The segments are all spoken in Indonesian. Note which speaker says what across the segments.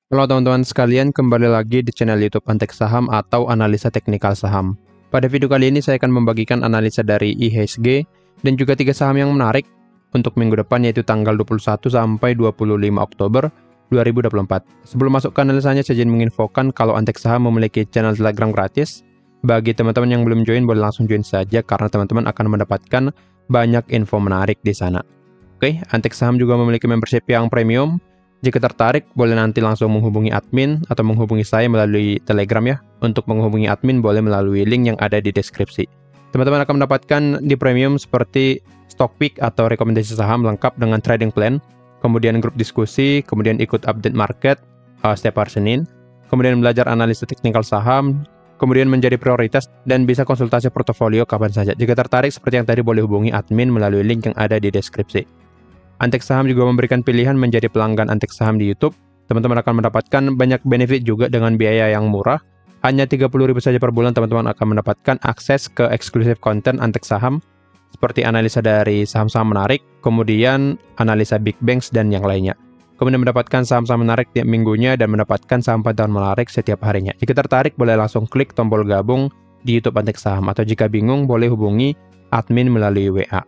Speaker 1: Halo teman-teman sekalian, kembali lagi di channel YouTube Antek Saham atau Analisa Teknikal Saham. Pada video kali ini saya akan membagikan analisa dari IHSG dan juga 3 saham yang menarik untuk minggu depan, yaitu tanggal 21 sampai 25 Oktober 2024. Sebelum masuk ke analisanya, saya ingin menginfokan kalau Antek Saham memiliki channel Telegram gratis. Bagi teman-teman yang belum join, boleh langsung join saja karena teman-teman akan mendapatkan banyak info menarik di sana. Oke, Antek Saham juga memiliki membership yang premium. Jika tertarik, boleh nanti langsung menghubungi admin atau menghubungi saya melalui Telegram ya. Untuk menghubungi admin, boleh melalui link yang ada di deskripsi. Teman-teman akan mendapatkan di premium seperti stock pick atau rekomendasi saham lengkap dengan trading plan, kemudian grup diskusi, kemudian ikut update market setiap hari Senin, kemudian belajar analisa teknikal saham, kemudian menjadi prioritas, dan bisa konsultasi portofolio kapan saja. Jika tertarik, seperti yang tadi, boleh hubungi admin melalui link yang ada di deskripsi. Antek Saham juga memberikan pilihan menjadi pelanggan Antek Saham di YouTube. Teman-teman akan mendapatkan banyak benefit juga dengan biaya yang murah. Hanya 30.000 saja per bulan, teman-teman akan mendapatkan akses ke eksklusif konten Antek Saham, seperti analisa dari saham-saham menarik, kemudian analisa big banks, dan yang lainnya. Kemudian mendapatkan saham-saham menarik tiap minggunya dan mendapatkan saham pantauan menarik setiap harinya. Jika tertarik, boleh langsung klik tombol gabung di YouTube Antek Saham, atau jika bingung, boleh hubungi admin melalui WA.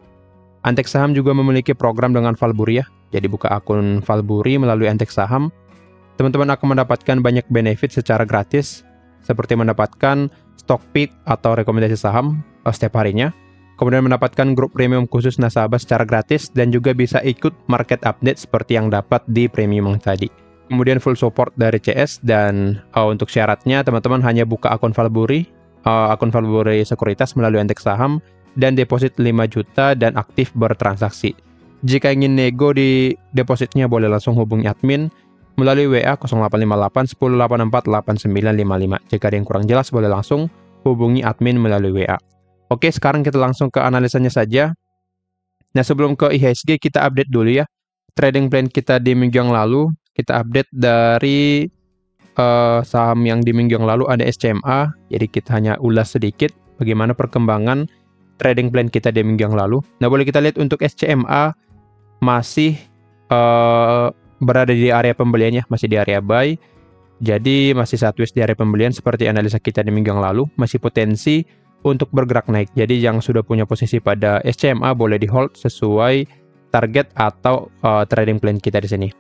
Speaker 1: Antek Saham juga memiliki program dengan Valburi ya. Jadi buka akun Valburi melalui Antek Saham, teman-teman akan mendapatkan banyak benefit secara gratis, seperti mendapatkan stock pick atau rekomendasi saham setiap harinya, kemudian mendapatkan grup premium khusus nasabah secara gratis, dan juga bisa ikut market update seperti yang dapat di premium yang tadi. Kemudian full support dari CS, dan untuk syaratnya teman-teman hanya buka akun Valburi Sekuritas melalui Antek Saham, dan deposit 5 juta dan aktif bertransaksi. Jika ingin nego di depositnya, boleh langsung hubungi admin melalui WA 0858 1084 8955. Jika ada yang kurang jelas, boleh langsung hubungi admin melalui WA. Oke, sekarang kita langsung ke analisanya saja. Nah, sebelum ke IHSG, kita update dulu ya trading plan kita di minggu yang lalu. Kita update dari saham yang di minggu yang lalu ada SCMA. Jadi kita hanya ulas sedikit bagaimana perkembangan trading plan kita di minggu yang lalu. Nah, boleh kita lihat untuk SCMA masih berada di area pembeliannya, masih di area buy. Jadi masih sideways di area pembelian seperti analisa kita di minggu yang lalu, masih potensi untuk bergerak naik. Jadi yang sudah punya posisi pada SCMA boleh di hold sesuai target atau trading plan kita di sini.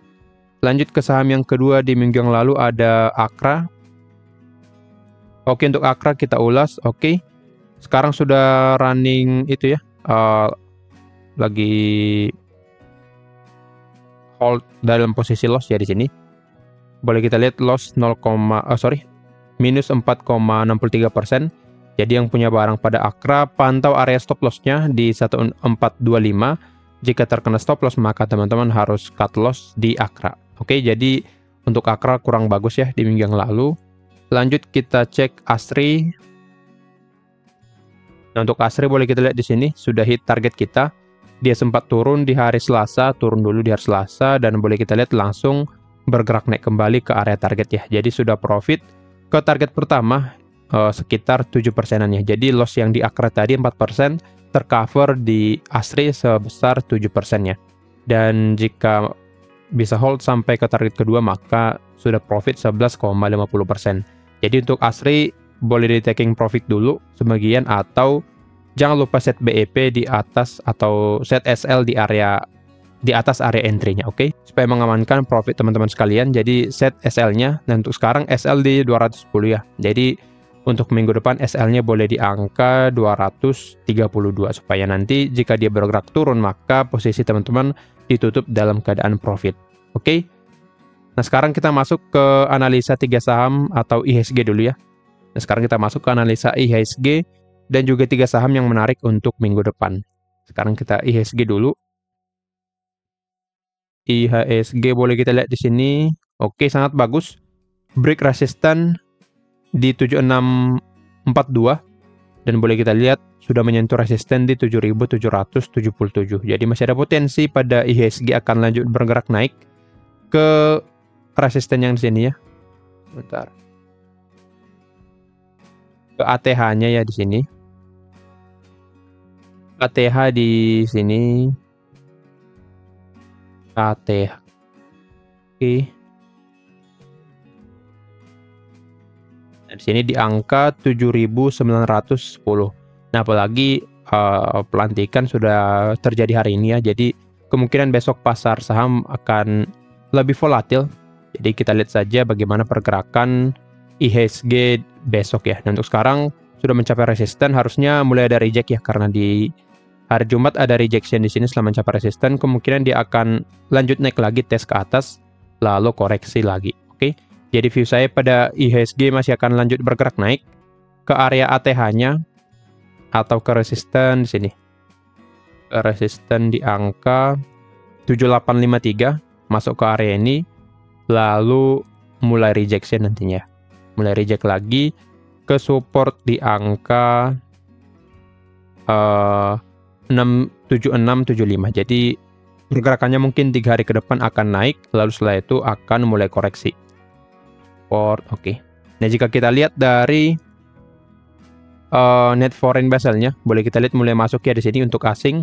Speaker 1: Lanjut ke saham yang kedua di minggu yang lalu ada Akra. Oke, untuk Akra kita ulas. Oke. Sekarang sudah running itu ya, lagi hold dalam posisi loss ya di sini. Boleh kita lihat loss minus 4,63%. Jadi yang punya barang pada Akra, pantau area stop lossnya di 1425. Jika terkena stop loss, maka teman-teman harus cut loss di Akra. Oke, jadi untuk Akra kurang bagus ya di minggu yang lalu. Lanjut kita cek Asri. Nah, untuk Asri boleh kita lihat di sini sudah hit target kita. Dia sempat turun di hari Selasa, turun dulu di hari Selasa, dan boleh kita lihat langsung bergerak naik kembali ke area target ya. Jadi sudah profit ke target pertama sekitar 7%-an ya. Jadi loss yang di Akra tadi 4%, tercover di Asri sebesar 7% ya. Dan jika bisa hold sampai ke target kedua, maka sudah profit 11,50%. Jadi untuk Asri boleh di taking profit dulu sebagian, atau jangan lupa set BEP di atas atau set SL di atas area entry-nya, oke? Supaya mengamankan profit teman-teman sekalian, jadi set SL-nya. Dan untuk sekarang SL di 210 ya. Jadi untuk minggu depan SL-nya boleh di angka 232 supaya nanti jika dia bergerak turun, maka posisi teman-teman ditutup dalam keadaan profit. Oke? Nah, sekarang kita masuk ke analisa 3 saham atau IHSG dulu ya. Nah, sekarang kita masuk ke analisa IHSG dan juga 3 saham yang menarik untuk minggu depan. Sekarang kita IHSG dulu. IHSG boleh kita lihat di sini. Oke, sangat bagus. Break resistance di 7642 dan boleh kita lihat sudah menyentuh resisten di 7777. Jadi masih ada potensi pada IHSG akan lanjut bergerak naik ke resisten yang di sini ya. Bentar. Ke ATH-nya ya di sini. ATH di sini. ATH. Oke. Nah, di sini di angka 7.910. Nah, apalagi pelantikan sudah terjadi hari ini ya. Jadi kemungkinan besok pasar saham akan lebih volatil. Jadi kita lihat saja bagaimana pergerakan IHSG besok ya. Dan untuk sekarang sudah mencapai resisten, harusnya mulai ada reject ya, karena di hari Jumat ada rejection di sini. Setelah mencapai resisten, kemungkinan dia akan lanjut naik lagi, tes ke atas, lalu koreksi lagi. Oke, jadi view saya pada IHSG masih akan lanjut bergerak naik ke area ATH-nya atau ke resisten di sini. Ke resisten di angka 7853, masuk ke area ini, lalu mulai rejection nantinya. Mulai reject lagi ke support di angka 7675. Jadi pergerakannya mungkin 3 hari ke depan akan naik, lalu setelah itu akan mulai koreksi. Oke. Nah, jika kita lihat dari net foreign Basel-nya, boleh kita lihat mulai masuk ya di sini untuk asing.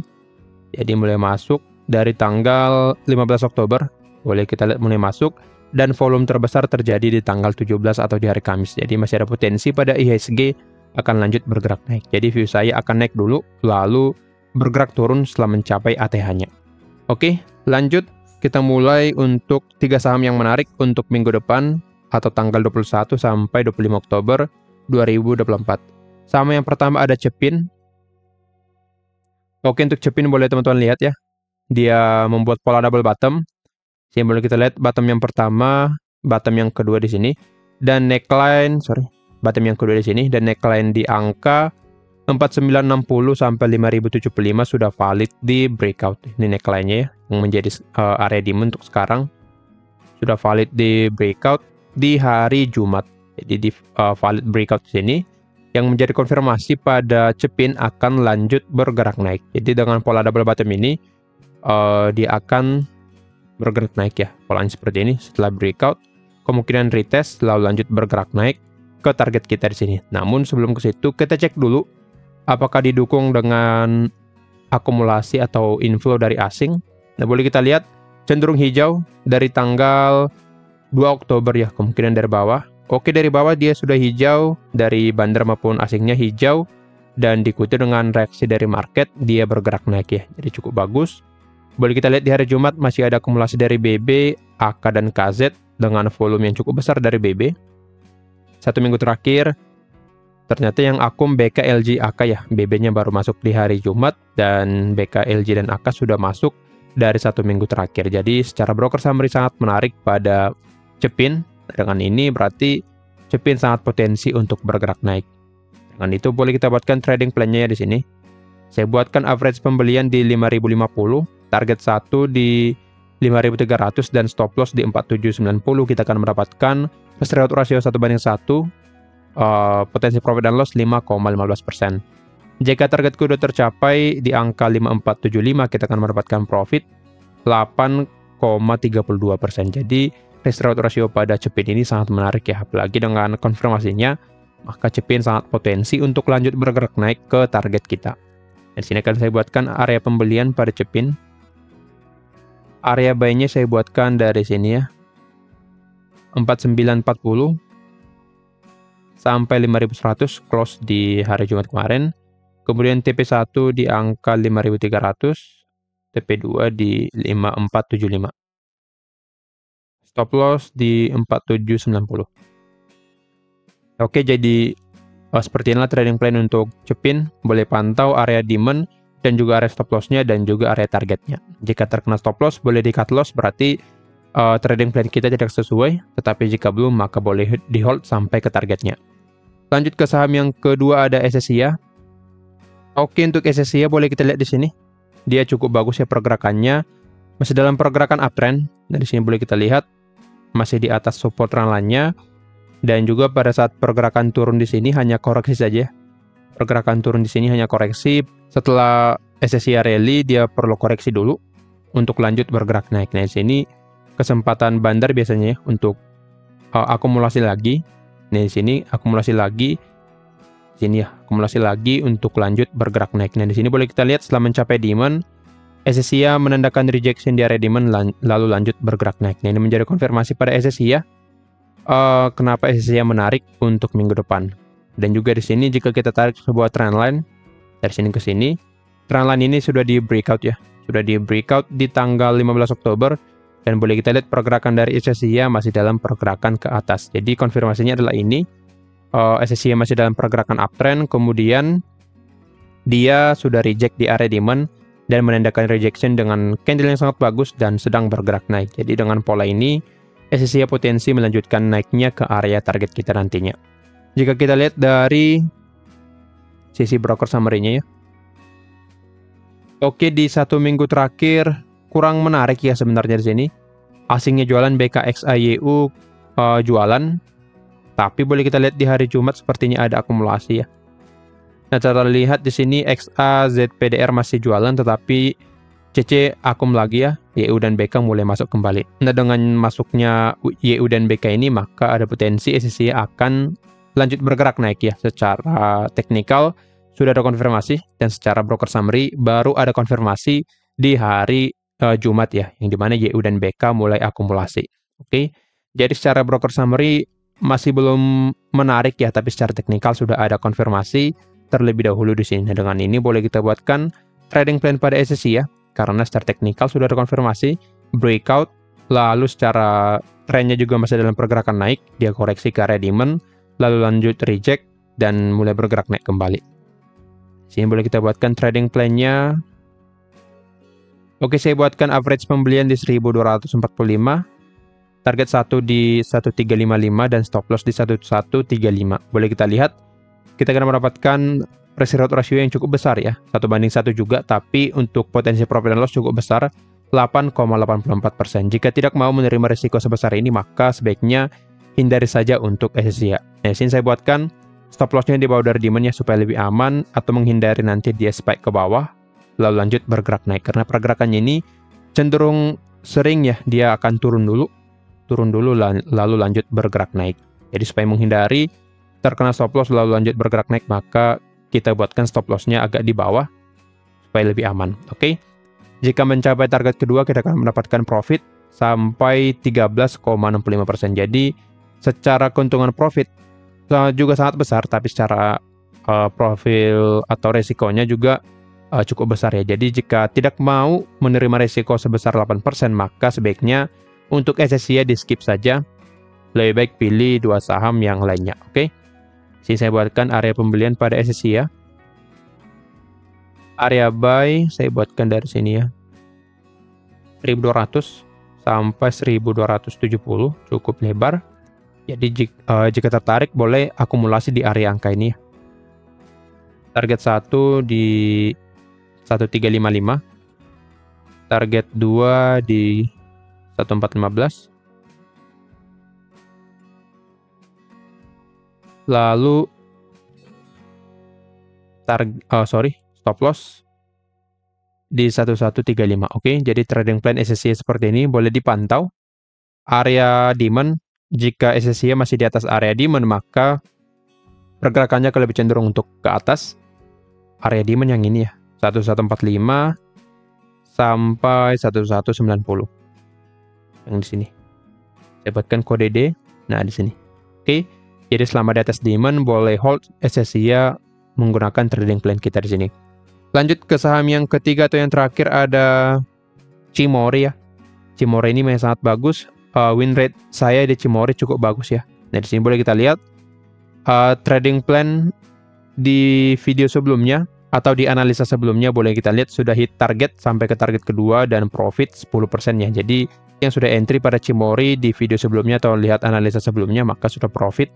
Speaker 1: Jadi mulai masuk dari tanggal 15 Oktober, boleh kita lihat mulai masuk, dan volume terbesar terjadi di tanggal 17 atau di hari Kamis. Jadi masih ada potensi pada IHSG akan lanjut bergerak naik. Jadi view saya akan naik dulu, lalu bergerak turun setelah mencapai ATH-nya. Oke, lanjut kita mulai untuk 3 saham yang menarik untuk minggu depan atau tanggal 21 sampai 25 Oktober 2024. Saham yang pertama ada Cepin. Oke, untuk Cepin boleh teman-teman lihat ya. Dia membuat pola double bottom. Sini boleh kita lihat bottom yang pertama, bottom yang kedua di sini, dan neckline, bottom yang kedua di sini, dan neckline di angka 4960 sampai 5075 sudah valid di breakout. Ini neckline-nya ya, yang menjadi area demand untuk sekarang. Sudah valid di breakout di hari Jumat. Jadi di valid breakout di sini yang menjadi konfirmasi pada Cepin akan lanjut bergerak naik. Jadi dengan pola double bottom ini dia akan bergerak naik ya. Polanya seperti ini, setelah breakout kemungkinan retest lalu lanjut bergerak naik ke target kita di sini. Namun sebelum ke situ kita cek dulu apakah didukung dengan akumulasi atau inflow dari asing. Nah, boleh kita lihat cenderung hijau dari tanggal 2 Oktober ya, kemungkinan dari bawah. Oke, dari bawah dia sudah hijau, dari bandar maupun asingnya hijau, dan diikuti dengan reaksi dari market, dia bergerak naik ya. Jadi cukup bagus. Boleh kita lihat di hari Jumat masih ada akumulasi dari BB, AK, dan KZ dengan volume yang cukup besar dari BB. 1 minggu terakhir, ternyata yang akum BK, LG, AK ya. BB-nya baru masuk di hari Jumat, dan BK, LG, dan AK sudah masuk dari 1 minggu terakhir. Jadi secara broker summary sangat menarik pada Cepin. Dengan ini berarti Cepin sangat potensi untuk bergerak naik. Dengan itu boleh kita buatkan trading plan-nya ya di sini. Saya buatkan average pembelian di 5050, target 1 di 5300 dan stop loss di 4790. Kita akan mendapatkan risk reward ratio 1:1, potensi profit dan loss 5,15%. Jika targetku sudah tercapai di angka 5475, kita akan mendapatkan profit 8,32%. Jadi risk reward ratio pada Cepin ini sangat menarik ya, apalagi dengan konfirmasinya, maka Cepin sangat potensi untuk lanjut bergerak naik ke target kita. Dan sini akan saya buatkan area pembelian pada Cepin. Area buy-nya saya buatkan dari sini ya, 4940 sampai 5100 close di hari Jumat kemarin. Kemudian TP1 di angka 5300, TP2 di 5475. Stop loss di 4790. Oke, jadi seperti inilah trading plan untuk Cepin. Boleh pantau area demand dan juga area stop loss-nya dan juga area targetnya. Jika terkena stop loss, boleh di cut loss, berarti trading plan kita tidak sesuai. Tetapi jika belum, maka boleh di hold sampai ke targetnya. Lanjut ke saham yang kedua ada SSIA. Oke, untuk SSIA boleh kita lihat di sini. Dia cukup bagus ya pergerakannya. Masih dalam pergerakan uptrend. Nah, di sini boleh kita lihat masih di atas support trendline-nya, dan juga pada saat pergerakan turun di sini hanya koreksi saja. Pergerakan turun di sini hanya koreksi. Setelah SSIA rally, dia perlu koreksi dulu untuk lanjut bergerak naik. Nah, di sini kesempatan bandar biasanya ya, untuk akumulasi lagi. Nah, di sini akumulasi lagi. Sini ya, akumulasi lagi untuk lanjut bergerak naik. Nah, di sini boleh kita lihat setelah mencapai demand, SSIA menandakan rejection di area demand lalu lanjut bergerak naik. Nah, ini menjadi konfirmasi pada SSIA kenapa SSIA menarik untuk minggu depan. Dan juga di sini jika kita tarik sebuah trendline dari sini ke sini, trendline ini sudah di breakout ya. Sudah di breakout di tanggal 15 Oktober dan boleh kita lihat pergerakan dari SSIA masih dalam pergerakan ke atas. Jadi konfirmasinya adalah ini. SSIA masih dalam pergerakan uptrend, kemudian dia sudah reject di area demand dan menandakan rejection dengan candle yang sangat bagus dan sedang bergerak naik. Jadi dengan pola ini, SSIA potensi melanjutkan naiknya ke area target kita nantinya. Jika kita lihat dari sisi broker summary-nya ya. Oke, di 1 minggu terakhir kurang menarik ya sebenarnya di sini. Asingnya jualan, BKXAYU jualan. Tapi boleh kita lihat di hari Jumat sepertinya ada akumulasi ya. Nah, cara lihat di sini XAZPDR masih jualan, tetapi CC akum lagi ya. YU dan BK mulai masuk kembali. Nah, dengan masuknya YU dan BK ini, maka ada potensi SSIA akan lanjut bergerak naik ya. Secara teknikal sudah ada konfirmasi, dan secara broker summary baru ada konfirmasi di hari Jumat ya, yang dimana YU dan BK mulai akumulasi. Oke, jadi secara broker summary masih belum menarik ya, tapi secara teknikal sudah ada konfirmasi terlebih dahulu di sini. Nah, dengan ini boleh kita buatkan trading plan pada SSIA ya, karena secara teknikal sudah ada konfirmasi breakout, lalu secara trennya juga masih dalam pergerakan naik, dia koreksi ke area demand, lalu lanjut reject dan mulai bergerak naik kembali. Sini boleh kita buatkan trading plan-nya. Oke, saya buatkan average pembelian di 1245. Target 1 di 1355 dan stop loss di 1135. Boleh kita lihat, kita akan mendapatkan risk reward ratio yang cukup besar ya. 1:1 juga, tapi untuk potensi profit and loss cukup besar, 8,84%. Jika tidak mau menerima risiko sebesar ini, maka sebaiknya hindari saja untuk SSIA. Nah, sini saya buatkan stop loss-nya di bawah dari demand ya, supaya lebih aman, atau menghindari nanti dia spike ke bawah, lalu lanjut bergerak naik. Karena pergerakannya ini cenderung sering ya, dia akan turun dulu lalu lanjut bergerak naik. Jadi supaya menghindari terkena stop loss lalu lanjut bergerak naik, maka kita buatkan stop loss-nya agak di bawah supaya lebih aman. Oke. Jika mencapai target kedua, kita akan mendapatkan profit sampai 13,65%. Jadi secara keuntungan profit juga sangat besar, tapi secara profil atau resikonya juga cukup besar ya. Jadi jika tidak mau menerima resiko sebesar 8%, maka sebaiknya untuk SSIA di skip saja. Lebih baik pilih 2 saham yang lainnya. Oke. Sini saya buatkan area pembelian pada SSIA. Area buy saya buatkan dari sini ya. 1200 sampai 1270, cukup lebar. Jadi jika tertarik boleh akumulasi di area angka ini ya. Target 1 di 1355. Target 2 di 1415. Lalu stop loss di 1135. Oke, jadi trading plan SSIA seperti ini boleh dipantau. Area demand, jika SSIA masih di atas area demand, maka pergerakannya lebih cenderung untuk ke atas. Area demand yang ini ya, 1145 sampai 1190. Yang di sini. Saya buatkan kode D. Nah, di sini. Oke. Jadi selama di atas demand boleh hold SSIA menggunakan trading plan kita di sini. Lanjut ke saham yang ketiga atau yang terakhir ada Cimori ya. Cimori ini memang sangat bagus. Win rate saya di Cimori cukup bagus ya. Nah, di sini boleh kita lihat trading plan di video sebelumnya atau di analisa sebelumnya boleh kita lihat sudah hit target sampai ke target kedua dan profit 10% ya. Jadi yang sudah entry pada Cimori di video sebelumnya atau lihat analisa sebelumnya, maka sudah profit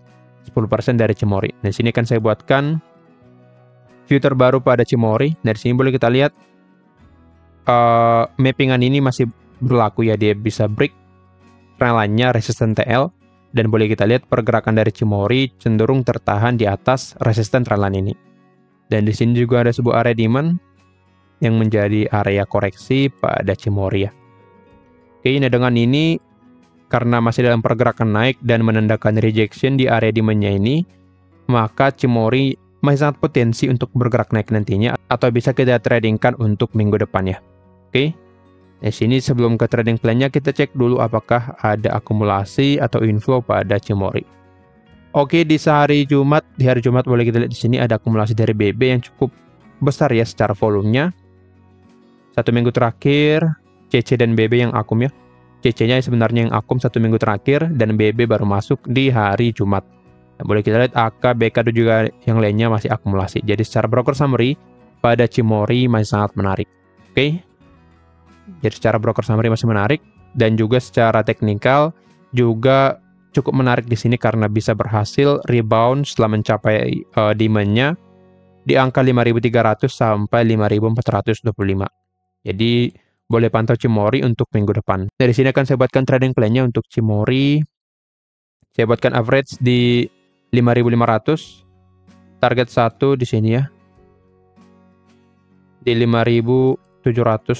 Speaker 1: 10% dari Cimori. Nah, di sini kan saya buatkan view terbaru pada Cimori. Dari sini boleh kita lihat mappingan ini masih berlaku ya, dia bisa break trendline-nya resisten TL, dan boleh kita lihat pergerakan dari Cimori cenderung tertahan di atas resisten trendline ini. Dan di sini juga ada sebuah area demand yang menjadi area koreksi pada Cimori ya. Oke, nah dengan ini karena masih dalam pergerakan naik dan menandakan rejection di area demand-nya ini, maka Cimori masih sangat potensi untuk bergerak naik nantinya atau bisa kita tradingkan untuk minggu depan ya. Oke. Di sini sebelum ke trading plan-nya kita cek dulu apakah ada akumulasi atau inflow pada Cimory. Oke, di hari Jumat boleh kita lihat di sini ada akumulasi dari BB yang cukup besar ya secara volumenya. 1 minggu terakhir CC dan BB yang akum ya. CC-nya sebenarnya yang akum 1 minggu terakhir dan BB baru masuk di hari Jumat. Nah, boleh kita lihat AK, BK dan juga yang lainnya masih akumulasi. Jadi secara broker summary pada Cimory masih sangat menarik. Oke. Jadi secara broker summary masih menarik dan juga secara teknikal juga cukup menarik di sini karena bisa berhasil rebound setelah mencapai demand-nya di angka 5.300 sampai 5.425. Jadi boleh pantau Cimory untuk minggu depan. Dari sini akan saya buatkan trading plan-nya untuk Cimory. Saya buatkan average di 5.500. Target 1 di sini ya. Di 5.775.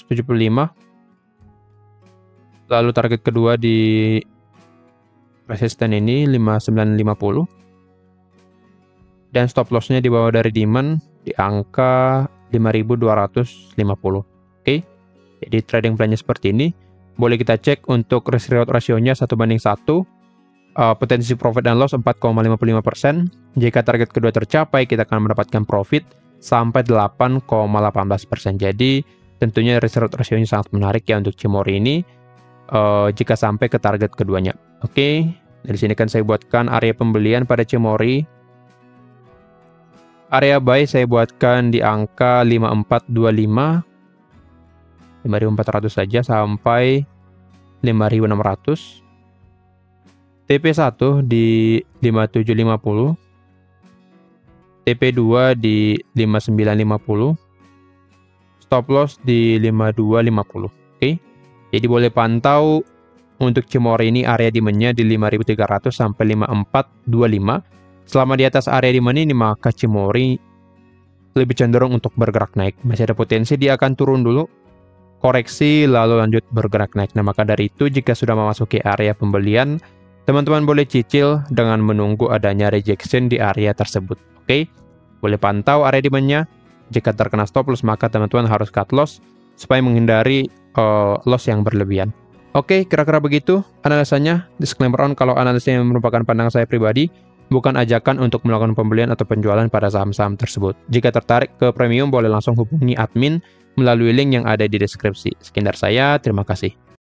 Speaker 1: Lalu target kedua di resisten ini 5.950. Dan stop loss-nya di bawah dari demand di angka 5.250. Oke. Jadi trading plan-nya seperti ini. Boleh kita cek untuk risk reward ratio-nya 1:1. Potensi profit dan loss 4,55%. Jika target kedua tercapai, kita akan mendapatkan profit sampai 8,18%. Jadi tentunya risk reward ratio-nya sangat menarik ya untuk Cimory ini jika sampai ke target keduanya. Oke. Dari sini kan saya buatkan area pembelian pada Cimory. Area buy saya buatkan di angka 5.425. 5.400 saja sampai 5.600. TP1 di 5.750. TP2 di 5.950. Stop loss di 5.250. Oke. Jadi boleh pantau untuk Cimory ini area demand-nya di 5.300 sampai 5.425. Selama di atas area demand ini maka Cimory lebih cenderung untuk bergerak naik. Masih ada potensi dia akan turun dulu, koreksi lalu lanjut bergerak naik. Nah, maka dari itu jika sudah memasuki area pembelian, teman-teman boleh cicil dengan menunggu adanya rejection di area tersebut. Oke. Boleh pantau area demand-nya. Jika terkena stop loss maka teman-teman harus cut loss supaya menghindari loss yang berlebihan. Oke, kira-kira begitu analisanya. Disclaimer on kalau analisanya merupakan pandangan saya pribadi, bukan ajakan untuk melakukan pembelian atau penjualan pada saham-saham tersebut. Jika tertarik ke premium boleh langsung hubungi admin melalui link yang ada di deskripsi. Sekian dari saya, terima kasih.